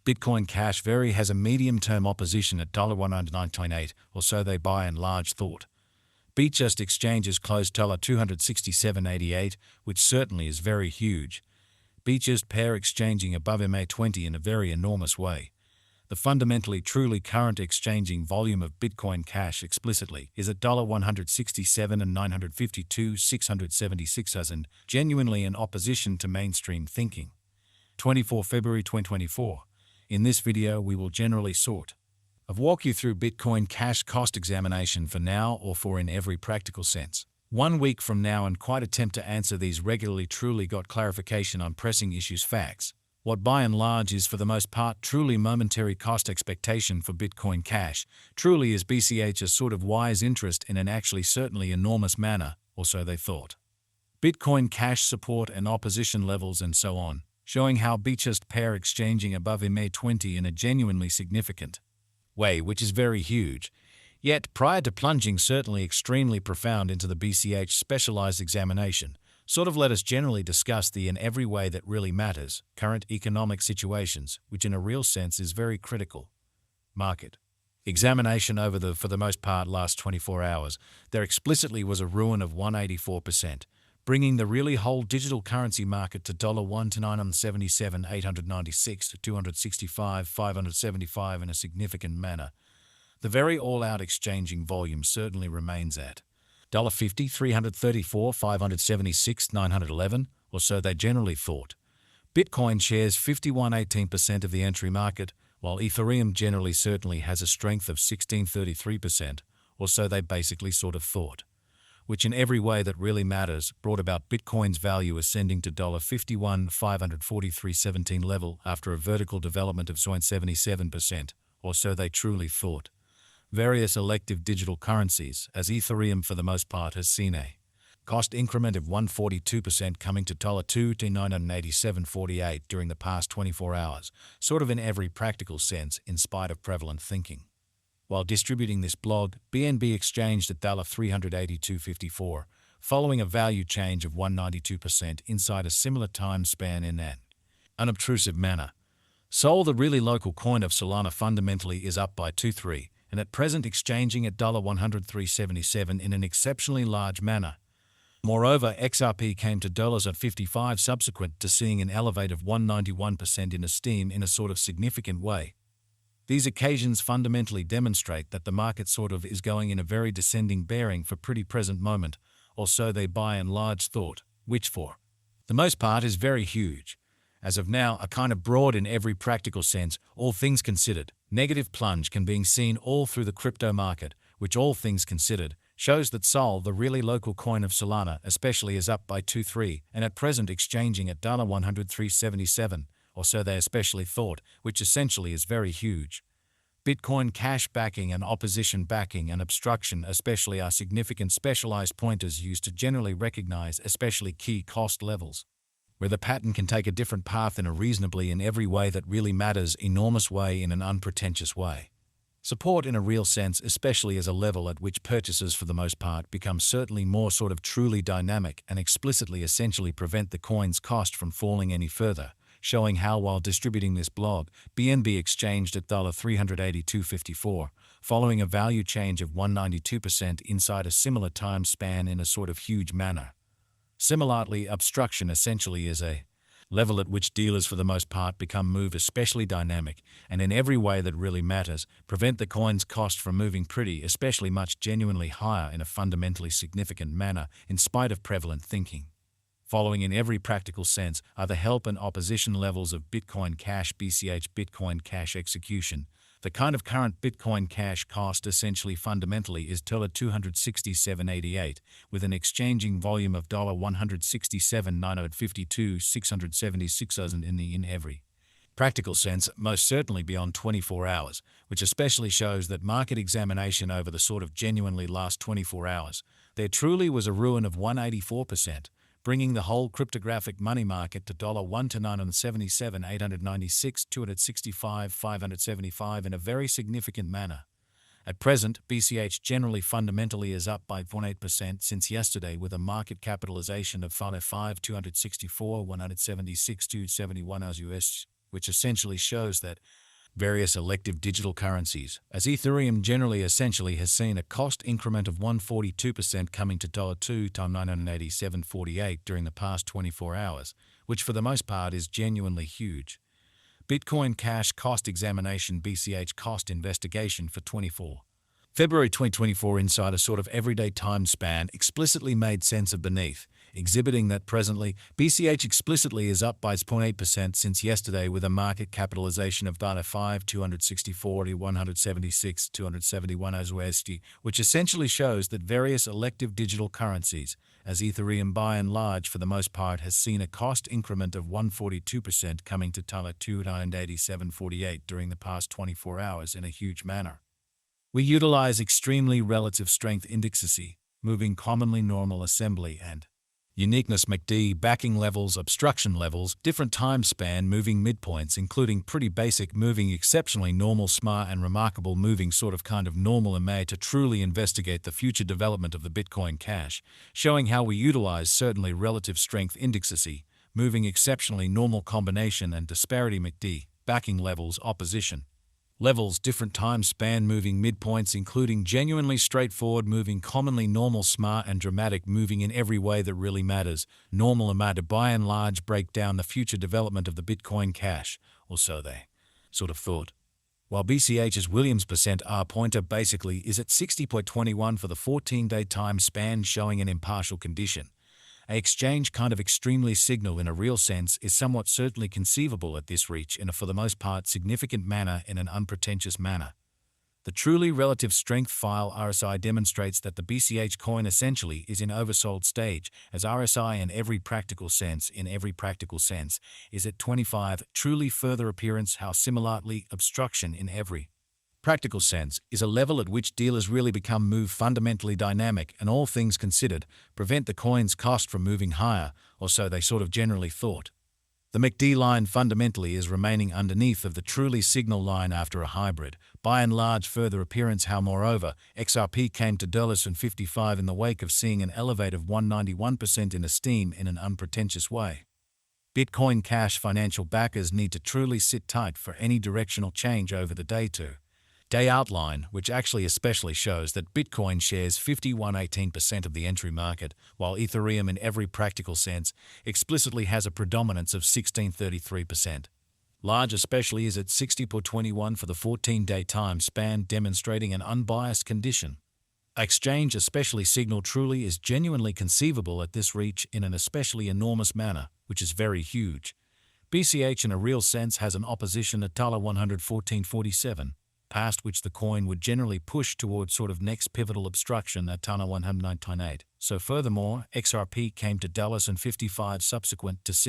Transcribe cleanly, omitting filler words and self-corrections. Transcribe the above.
Bitcoin Cash very has a medium-term opposition at $199.8, or so they by and large thought. Bch exchanges closed $267.88, which certainly is very huge. Bch pair exchanging above MA20 in a very enormous way. The fundamentally truly current exchanging volume of Bitcoin Cash explicitly is at $167,952,676, genuinely in opposition to mainstream thinking. 24 February 2024. In this video we will generally sort of walk you through Bitcoin Cash cost examination for now or for in every practical sense. 1 week from now and quite attempt to answer these regularly truly got clarification on pressing issues facts. What by and large is for the most part truly momentary cost expectation for Bitcoin Cash, truly is BCH's sort of wise interest in an actually certainly enormous manner, or so they thought. Bitcoin Cash support and opposition levels and so on, showing how Bch's pair exchanging above MA20 in a genuinely significant way, which is very huge. Yet, prior to plunging certainly extremely profound into the BCH specialized examination, sort of let us generally discuss the in every way that really matters, current economic situations, which in a real sense is very critical. Market examination over the, for the most part, last 24 hours, there explicitly was a ruin of 184%, bringing the really whole digital currency market to $1 to $977, 896 to 265, 575 in a significant manner. The very all-out exchanging volume certainly remains at $50, 334, 576, 911, or so they generally thought. Bitcoin shares 51.18% of the entry market, while Ethereum generally certainly has a strength of 16.33%, or so they basically sort of thought, which in every way that really matters brought about Bitcoin's value ascending to $51,543.17 level after a vertical development of 0.77%, or so they truly thought. Various elective digital currencies, as Ethereum for the most part has seen a cost increment of 142% coming to $2 to $987.48 during the past 24 hours, sort of in every practical sense in spite of prevalent thinking. While distributing this blog, BNB exchanged at $382.54, following a value change of 192% inside a similar time span in an unobtrusive manner. Sol, the really local coin of Solana, fundamentally is up by 2.3%, and at present exchanging at $103.77 in an exceptionally large manner. Moreover, XRP came to $55 subsequent to seeing an elevate of 191% in esteem in a sort of significant way. These occasions fundamentally demonstrate that the market sort of is going in a very descending bearing for pretty present moment, or so they by and large thought, which for the most part is very huge. As of now, a kind of broad in every practical sense, all things considered, negative plunge can be seen all through the crypto market, which all things considered, shows that Sol, the really local coin of Solana, especially is up by 2.3 and at present exchanging at $103.77, or so they especially thought, which essentially is very huge. Bitcoin Cash backing and opposition backing and obstruction especially are significant specialized pointers used to generally recognize especially key cost levels, where the pattern can take a different path in a reasonably in every way that really matters enormous way in an unpretentious way. Support in a real sense especially as a level at which purchases for the most part become certainly more sort of truly dynamic and explicitly essentially prevent the coin's cost from falling any further, showing how while distributing this blog, BNB exchanged at $382.54, following a value change of 192% inside a similar time span in a sort of huge manner. Similarly, obstruction essentially is a level at which dealers for the most part become move especially dynamic and in every way that really matters, prevent the coin's cost from moving pretty especially much genuinely higher in a fundamentally significant manner in spite of prevalent thinking. Following in every practical sense are the help and opposition levels of Bitcoin Cash BCH Bitcoin Cash execution. The kind of current Bitcoin Cash cost essentially fundamentally is $267.88 with an exchanging volume of $167,952,676 in every practical sense, most certainly beyond 24 hours, which especially shows that market examination over the sort of genuinely last 24 hours, there truly was a ruin of 184%. Bringing the whole cryptographic money market to $1 to $977, 896, 265, 575 in a very significant manner. At present, BCH generally fundamentally is up by 0.8% since yesterday with a market capitalization of $5 264, 176, 271 US, which essentially shows that various elective digital currencies, as Ethereum generally essentially has seen a cost increment of 142% coming to $2 times 987.48 during the past 24 hours, which for the most part is genuinely huge. Bitcoin Cash Cost Examination BCH Cost Investigation for 24. February 2024 inside a sort of everyday time span explicitly made sense of beneath, exhibiting that presently BCH explicitly is up by 0.8% since yesterday with a market capitalization of $5,264 to $176 271 USD, which essentially shows that various elective digital currencies, as Ethereum by and large for the most part has seen a cost increment of 142% coming to $287.48 during the past 24 hours in a huge manner. We utilize extremely relative strength indexes, moving commonly normal assembly and uniqueness MACD, backing levels, obstruction levels, different time span moving midpoints including pretty basic moving exceptionally normal SMA and remarkable moving sort of kind of normal MA to truly investigate the future development of the Bitcoin Cash, showing how we utilize certainly relative strength indexes, moving exceptionally normal combination and disparity MACD, backing levels, opposition levels, different time span moving midpoints including genuinely straightforward moving commonly normal SMA and dramatic moving in every way that really matters, normal AMA to by and large break down the future development of the Bitcoin Cash, or so they sort of thought. While BCH's Williams %R pointer basically is at 60.21 for the 14-day time span showing an impartial condition. A exchange kind of extremely signal in a real sense is somewhat certainly conceivable at this reach in a for the most part significant manner in an unpretentious manner. The truly relative strength file RSI demonstrates that the BCH coin essentially is in oversold stage, as RSI in every practical sense is at 25, truly further appearance how similarly obstruction in every practical sense is a level at which dealers really become move fundamentally dynamic and all things considered prevent the coin's cost from moving higher, or so they sort of generally thought. The MACD line fundamentally is remaining underneath of the truly signal line after a hybrid, by and large further appearance how moreover XRP came to $55 in the wake of seeing an elevate of 191% in esteem in an unpretentious way. Bitcoin Cash financial backers need to truly sit tight for any directional change over the day outline, which actually especially shows that Bitcoin shares 51.18% of the entry market, while Ethereum in every practical sense explicitly has a predominance of 16.33%. Large especially is at 60.21 for the 14-day time span, demonstrating an unbiased condition. Exchange especially signal truly is genuinely conceivable at this reach in an especially enormous manner, which is very huge. BCH in a real sense has an opposition at $114.47. Past which the coin would generally push towards sort of next pivotal obstruction at $109.8. So furthermore, XRP came to $55 subsequent to seeing